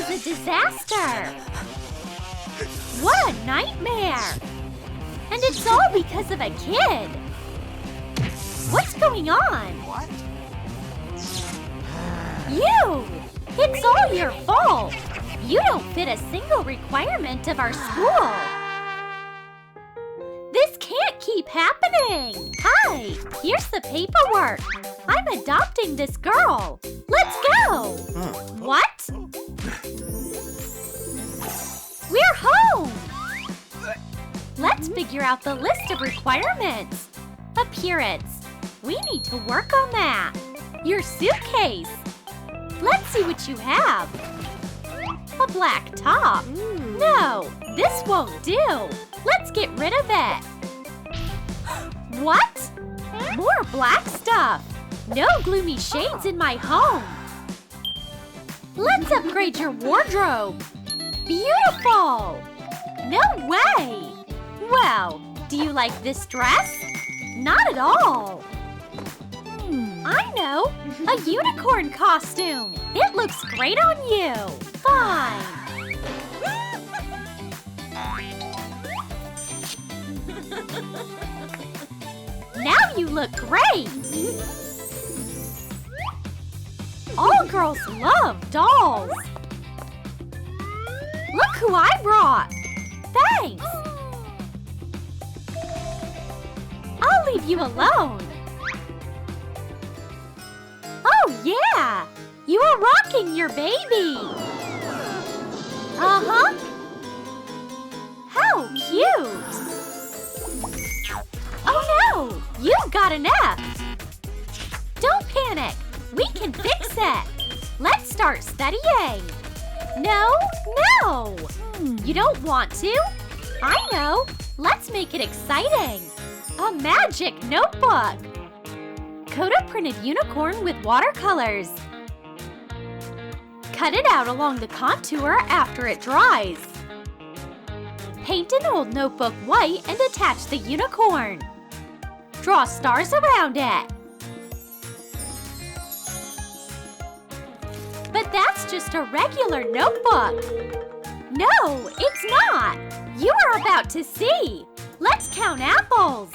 is a disaster! What a nightmare! And it's all because of a kid! What's going on? What? You! It's all your fault! You don't fit a single requirement of our school! This can't keep happening! Hi! Here's the paperwork! I'm adopting this girl! Let's go! What? We're home! Let's figure out the list of requirements. Appearance. We need to work on that. Your suitcase. Let's see what you have. A black top. No, this won't do. Let's get rid of it. What? More black stuff. No gloomy shades in my home. Let's upgrade your wardrobe. Beautiful. No way. Well, do you like this dress? Not at all. I know. A unicorn costume. It looks great on you. Fine. Now you look great. All girls love dolls. Look who I brought. Thanks. I'll leave you alone. Oh, yeah! You are rocking your baby! Uh-huh! How cute! Oh, no! You got an F! Don't panic! We can fix it! Let's start studying! No! No! You don't want to? I know! Let's make it exciting! A magic notebook! Coat a printed unicorn with watercolors. Cut it out along the contour after it dries. Paint an old notebook white and attach the unicorn. Draw stars around it. But that's just a regular notebook. No, it's not. You are about to see. Let's count apples.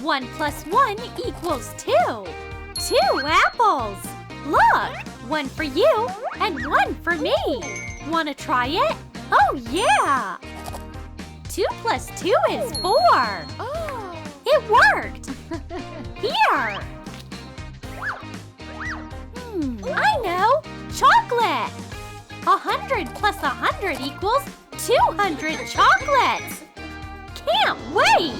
1 plus 1 equals 2. 2 apples. Look, 1 for you and 1 for me. Want to try it? Oh, yeah. 2 plus 2 is 4. Oh. It worked. Here. I know. Chocolate. 100 plus 100 equals 200 chocolates. Can't wait.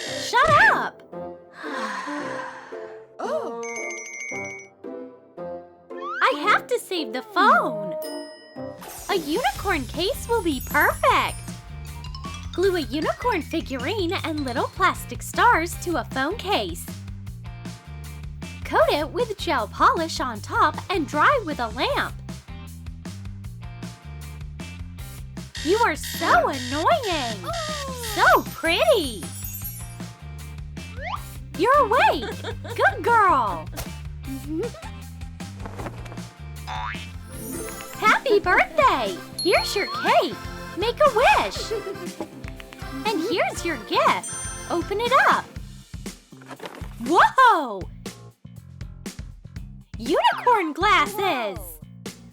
Shut up! Oh. I have to save the phone. A unicorn case will be perfect. Glue a unicorn figurine and little plastic stars to a phone case. Coat it with gel polish on top and dry with a lamp. You are so annoying! So pretty! You're awake! Good girl! Happy birthday! Here's your cake! Make a wish! And here's your gift! Open it up! Whoa! Unicorn glasses!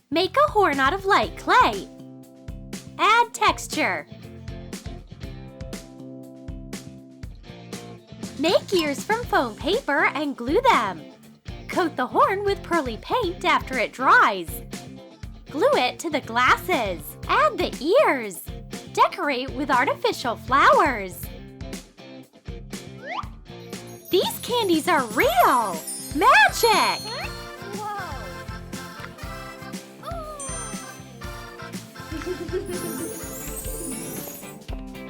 Make a horn out of light clay. Add texture. Make ears from foam paper and glue them. Coat the horn with pearly paint after it dries. Glue it to the glasses. Add the ears. Decorate with artificial flowers. These candies are real! Magic!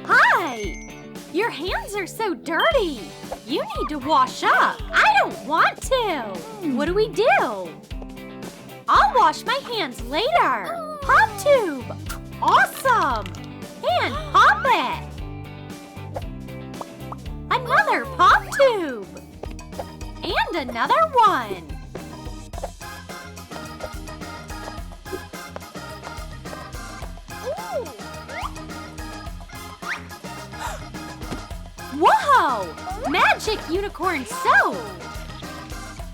Hi! Your hands are so dirty. You need to wash up. I don't want to. What do we do? I'll wash my hands later. Pop tube. Awesome. And pop it. Another pop tube. And another one. Whoa! Magic unicorn soap!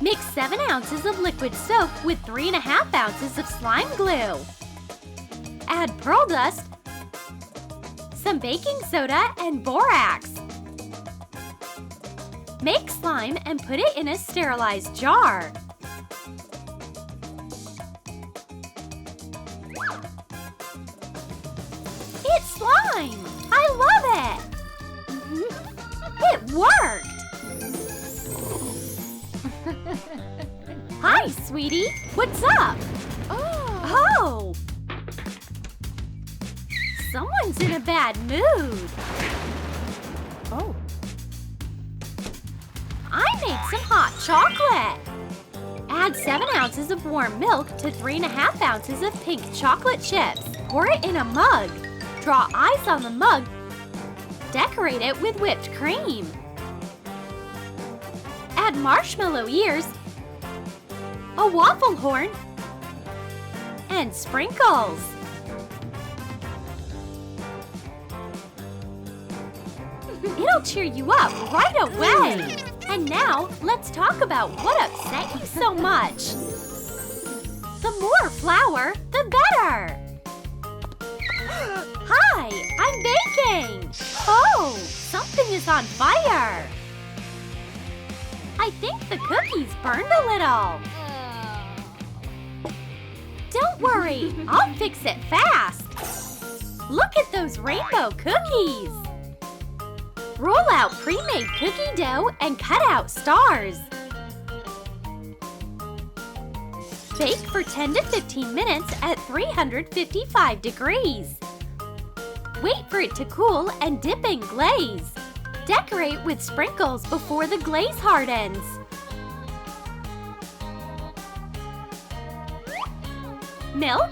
Mix 7 ounces of liquid soap with 3.5 ounces of slime glue. Add pearl dust, some baking soda, and borax. Make slime and put it in a sterilized jar. It's slime! I love it! It worked! Hi, sweetie. What's up? Oh! Someone's in a bad mood. Oh. I made some hot chocolate. Add 7 ounces of warm milk to 3.5 ounces of pink chocolate chips. Pour it in a mug. Draw eyes on the mug. Decorate it with whipped cream. Add marshmallow ears, a waffle horn, and sprinkles. It'll cheer you up right away. And now, let's talk about what upset you so much. The more flour, the better. Hi, I'm baking. Oh, something is on fire. I think the cookies burned a little. Don't worry, I'll fix it fast. Look at those rainbow cookies. Roll out pre-made cookie dough and cut out stars. Bake for 10 to 15 minutes at 355 degrees. Wait for it to cool and dip in glaze. Decorate with sprinkles before the glaze hardens. Milk?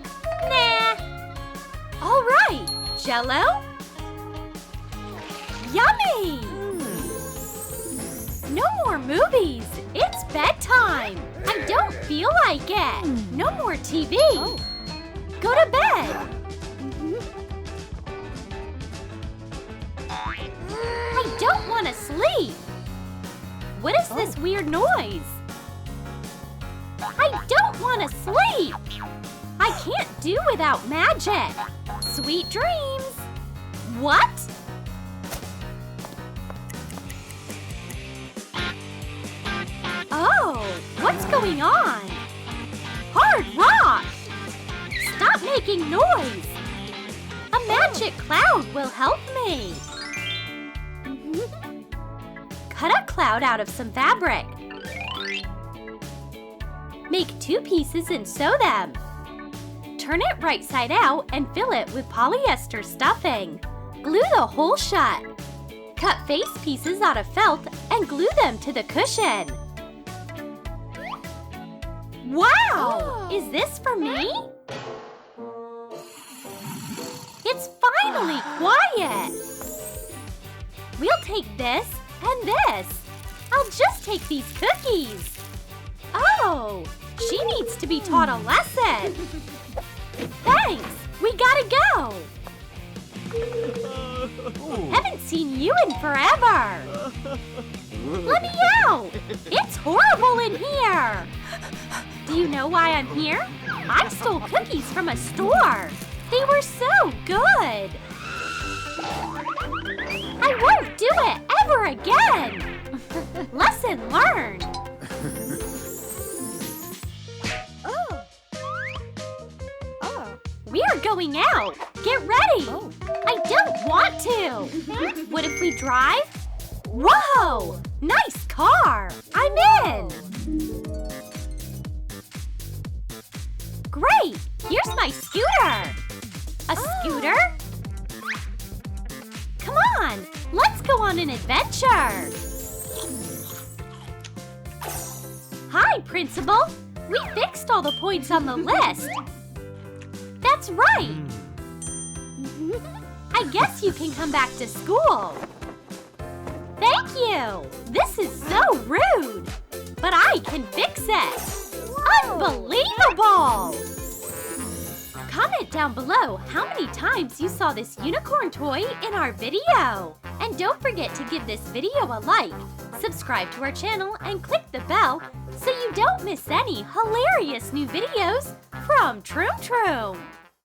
Nah. All right, Jell-O? Yummy! No more movies. It's bedtime. I don't feel like it. No more TV. Go to bed. I don't want to sleep. What is this weird noise? I don't want to sleep. I can't do without magic. Sweet dreams. What? Oh, what's going on? Hard rock! Stop making noise. A magic cloud will help me. Cut a cloud out of some fabric. Make 2 pieces and sew them. Turn it right side out and fill it with polyester stuffing. Glue the hole shut. Cut face pieces out of felt and glue them to the cushion. Wow! Is this for me? It's finally quiet. We'll take this and this. I'll just take these cookies. Oh, she needs to be taught a lesson. Thanks, we gotta go. Haven't seen you in forever. Let me out. It's horrible in here. Do you know why I'm here? I stole cookies from a store. They were so good. I won't do it ever again. Lesson learned. We are going out. Get ready. I don't want to. What if we drive? Whoa! Nice car. I'm in. Great. Here's my scooter. A scooter? Come on. Let's go on an adventure. Hi, Principal. We fixed all the points on the list. That's right. I guess you can come back to school. Thank you. This is so rude. But I can fix it! Unbelievable! Comment down below how many times you saw this unicorn toy in our video. And don't forget to give this video a like, subscribe to our channel, and click the bell so you don't miss any hilarious new videos from Troom.